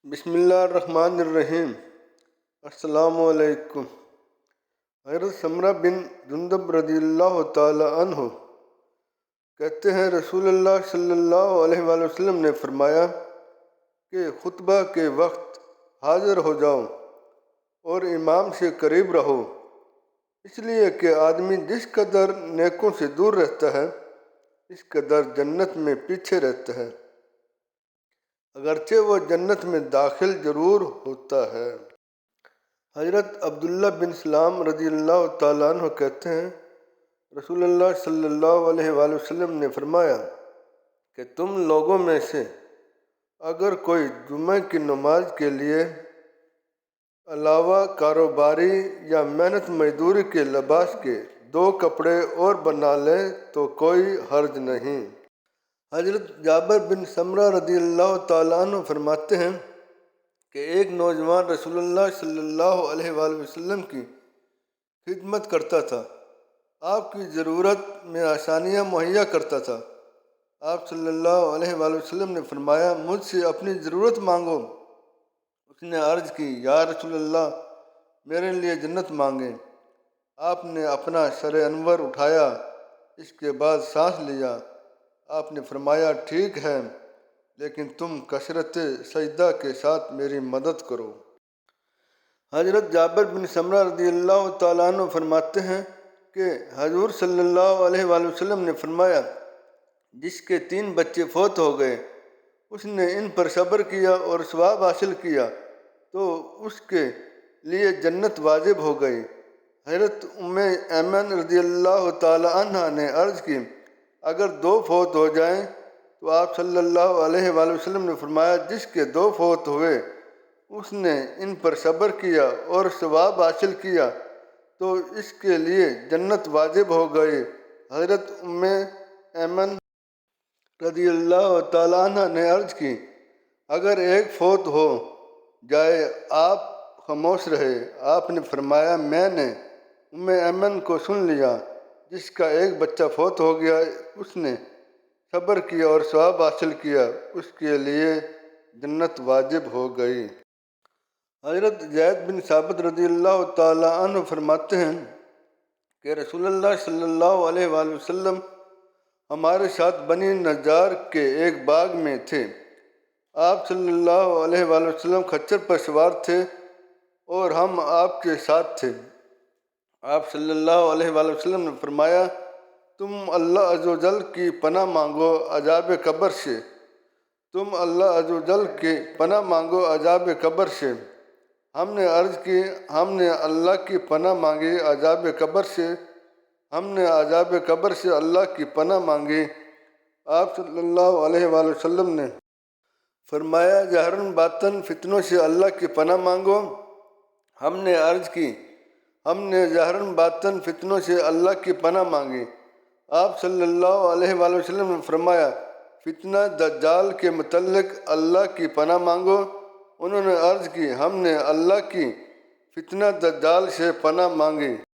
بسم اللہ الرحمن الرحیم۔ السلام علیکم۔ حضرت سمرہ بن جندب رضی اللہ تعالی عنہ کہتے ہیں رسول اللہ صلی اللہ علیہ وآلہ وسلم نے فرمایا کہ خطبہ کے وقت حاضر ہو جاؤ اور امام سے قریب رہو، اس لیے کہ آدمی جس قدر نیکوں سے دور رہتا ہے اس قدر جنت میں پیچھے رہتا ہے، اگرچہ وہ جنت میں داخل ضرور ہوتا ہے۔ حضرت عبداللہ بن سلام رضی اللہ تعالیٰ عنہ کہتے ہیں رسول اللہ صلی اللہ علیہ وآلہ وسلم نے فرمایا کہ تم لوگوں میں سے اگر کوئی جمعہ کی نماز کے لیے علاوہ کاروباری یا محنت مزدوری کے لباس کے 2 کپڑے اور بنا لے تو کوئی حرج نہیں۔ حضرت جابر بن سمرہ رضی اللہ تعالیٰ عنہ فرماتے ہیں کہ ایک نوجوان رسول اللہ صلی اللہ علیہ وآلہ وسلم کی خدمت کرتا تھا، آپ کی ضرورت میں آسانیاں مہیا کرتا تھا۔ آپ صلی اللہ علیہ وآلہ وسلم نے فرمایا مجھ سے اپنی ضرورت مانگو۔ اس نے عرض کی یا رسول اللہ میرے لیے جنت مانگیں۔ آپ نے اپنا سر انور اٹھایا، اس کے بعد سانس لیا۔ آپ نے فرمایا ٹھیک ہے، لیکن تم کثرت سجدہ کے ساتھ میری مدد کرو۔ حضرت جابر بن سمرہ رضی اللہ تعالیٰ عنہ فرماتے ہیں کہ حضور صلی اللہ علیہ وآلہ وسلم نے فرمایا جس کے 3 بچے فوت ہو گئے، اس نے ان پر صبر کیا اور ثواب حاصل کیا تو اس کے لیے جنت واجب ہو گئی۔ حضرت ام ایمن رضی اللہ تعالیٰ عنہ نے عرض کی اگر 2 فوت ہو جائیں تو آپ صلی اللہ علیہ وآلہ وسلم نے فرمایا جس کے 2 فوت ہوئے اس نے ان پر صبر کیا اور ثواب حاصل کیا تو اس کے لیے جنت واجب ہو گئی۔ حضرت ام ایمن رضی اللہ تعالیٰ عنہ نے عرض کی اگر ایک فوت ہو جائے آپ خاموش رہے۔ آپ نے فرمایا میں نے ام ایمن کو سن لیا، جس کا ایک بچہ فوت ہو گیا اس نے صبر کیا اور ثواب حاصل کیا، اس کے لیے جنت واجب ہو گئی۔ حضرت زید بن ثابت رضی اللہ تعالیٰ عنہ فرماتے ہیں کہ رسول اللہ صلی اللہ علیہ وآلہ وسلم ہمارے ساتھ بنی نجار کے ایک باغ میں تھے۔ آپ صلی اللہ علیہ وآلہ وسلم خچر پر سوار تھے اور ہم آپ کے ساتھ تھے۔ آپ صلی اللہ علیہ وآلہ وسلم نے فرمایا تم اللہ عز و جل کی پناہ مانگو عذاب قبر سے، تم اللہ عز و جل کی پناہ مانگو عذاب قبر سے۔ ہم نے عرض کی ہم نے اللہ کی پناہ مانگی عذاب قبر سے، ہم نے عذاب قبر سے اللہ کی پناہ مانگی۔ آپ صلی اللہ علیہ وآلہ وسلم نے فرمایا ظاہراً باطن فتنوں سے اللہ کی پناہ مانگو۔ ہم نے عرض کی ہم نے ظاہراً باطن فتنوں سے اللہ کی پناہ مانگی۔ آپ صلی اللہ علیہ وآلہ وسلم نے فرمایا فتنہ دجال کے متعلق اللہ کی پناہ مانگو۔ انہوں نے عرض کی ہم نے اللہ کی فتنہ دجال سے پناہ مانگی۔